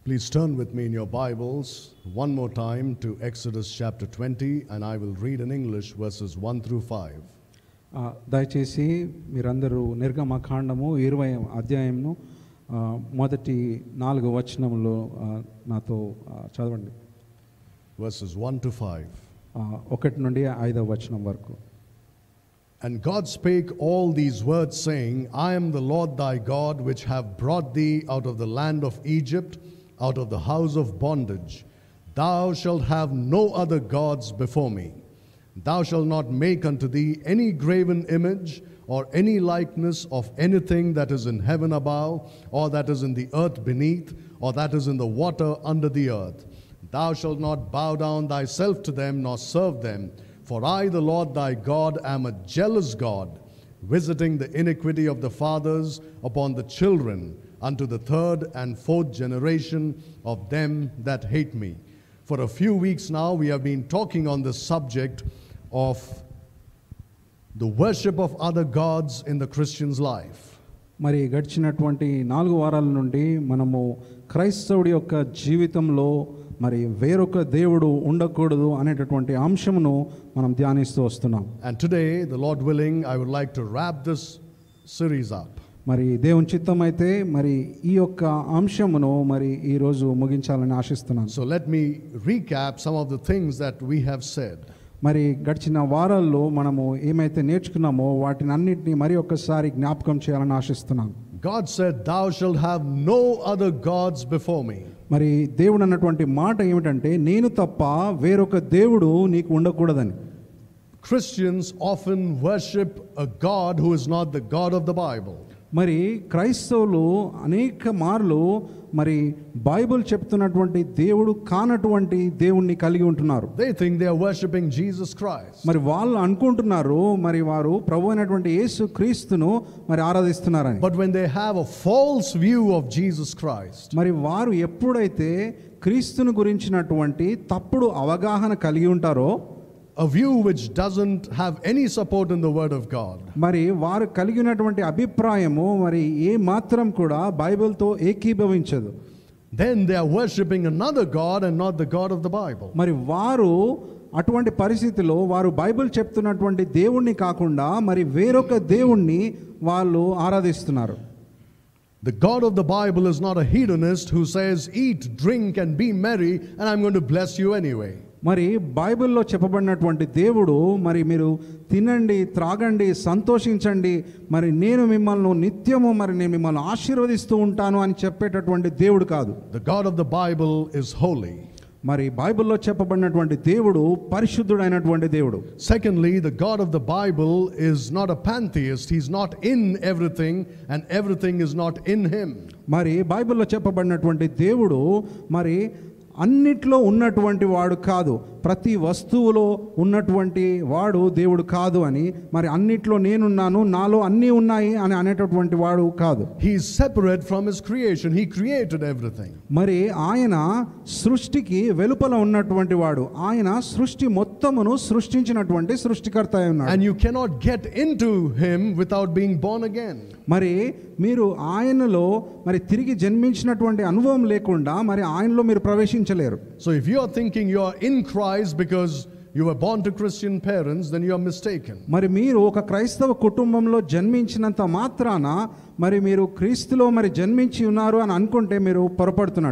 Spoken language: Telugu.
Please turn with me in your Bibles one more time to Exodus chapter 20, and I will read in English verses 1 through 5. దయచేసి మీరందరూ నిర్గమకాండము 20వ అధ్యాయమును మొదటి 4 వచనములో నాతో చదవండి. Verses 1 to 5. 1 నుండి 5వ వచనం వరకు. And God spake all these words, saying, I am the Lord thy God, which have brought thee out of the land of Egypt, out of the house of bondage. Thou shalt have no other gods before me. Thou shalt not make unto thee any graven image, or any likeness of anything that is in heaven above, or that is in the earth beneath, or that is in the water under the earth. Thou shalt not bow down thyself to them, nor serve them. For I, the Lord thy God, am a jealous God, visiting the iniquity of the fathers upon the children, unto the third and fourth generation of them that hate me. For a few weeks now, we have been talking on the subject of the worship of other gods in the Christian's life. మరి గడిచినటువంటి 4 వారాల నుండి మనము క్రైస్తవుడి యొక్క జీవితంలో మరి వేరొక దేవుడు ఉండకూడదు అనేటటువంటి అంశమును మనం ధ్యానిస్తూ వస్తున్నాం. And today, the Lord willing, I would like to wrap this series up. మరి దేవుని చిత్తమైతే మరి ఈ యొక్క అంశమును మరి ఈ రోజు ముగించాలని ఆశిస్తున్నాను. So let me recap some of the things that we have said. మరి గడిచిన వారాల్లో మనము ఏమైతే నేర్చుకున్నామో వాటిని అన్నిటిని మరి ఒక్కసారి జ్ఞాపకం చేయాలని ఆశిస్తున్నాను. God said, thou shalt have no other gods before me. మరి దేవుడు అన్నటువంటి మాట ఏమిటంటే నేను తప్ప వేరొక దేవుడు నీకు ఉండకూడదని. Christians often worship a God who is not the God of the Bible. మరి క్రైస్తవులు అనేక మార్లు మరి బైబిల్ చెప్తున్నటువంటి దేవుడు కానటువంటి దేవుణ్ణి కలిగి ఉంటున్నారు. They think they are worshiping Jesus Christ. మరి వాళ్ళు అనుకుంటున్నారు మరి వారు ప్రభు అయినటువంటి యేసు క్రీస్తును మరి ఆరాధిస్తున్నారని. But when they have a false view of Jesus Christ, మరి వారు ఎప్పుడైతే క్రీస్తును గురించినటువంటి తప్పుడు అవగాహన కలిగి ఉంటారో, a view which doesn't have any support in the word of God, మరి వారు కలిగినటువంటి అభిప్రాయము మరి ఏ మాత్రం కూడా బైబిల్తో ఏకీభవించదు, then they are worshiping another God and not the God of the Bible. మరి వారు అటువంటి పరిస్థితిలో వారు బైబిల్ చెప్తున్నటువంటి దేవుణ్ణి కాకుండా మరి వేరొక దేవుణ్ణి వాళ్ళు ఆరాధిస్తున్నారు. The God of the Bible is not a hedonist who says, eat, drink and be merry and I'm going to bless you anyway. మరి బైబిల్లో చెప్పబడినటువంటి దేవుడు మరి మీరు తినండి, త్రాగండి, సంతోషించండి, మరి నేను మిమ్మల్ని నిత్యము మరి నేను మిమ్మల్ని ఆశీర్వదిస్తూ ఉంటాను అని చెప్పేటటువంటి దేవుడు కాదు. The God of the Bible is holy. మరి బైబిల్లో చెప్పబడినటువంటి దేవుడు పరిశుద్ధుడైనటువంటి దేవుడు. Secondly, the God of the Bible is not a pantheist. He's not in everything and everything is not in him. మరి బైబిల్లో చెప్పబడినటువంటి దేవుడు మరి అన్నిట్లో ఉన్నటువంటి వాడు కాదు, ప్రతి వస్తువులో ఉన్నటువంటి వాడు దేవుడు కాదు అని, మరి అన్నిట్లో నేనున్నాను, నాలో అన్నీ ఉన్నాయి అని అనేటటువంటి వాడు కాదు. He is separate from his creation. He created everything. మరి ఆయన సృష్టికి వెలుపల ఉన్నటువంటి వాడు, ఆయన సృష్టి మొత్తమును సృష్టించినటువంటి సృష్టికర్త అయి ఉన్నాడు. And you cannot get into him without being born again. మరి మీరు ఆయనలో మరి తిరిగి జన్మించినటువంటి అనుభవం లేకుండా మరి ఆయనలో మీరు ప్రవేశించలేరు. So if you are thinking you are in Christ because you were born to Christian parents, then you are mistaken. మరి మీరు ఒక క్రైస్తవ కుటుంబంలో జన్మించినంత మాత్రాన మరి మీరు క్రీస్తులో మరి జన్మించి ఉన్నారు అని అనుకుంటే మీరు పొరపడుతున్నారు.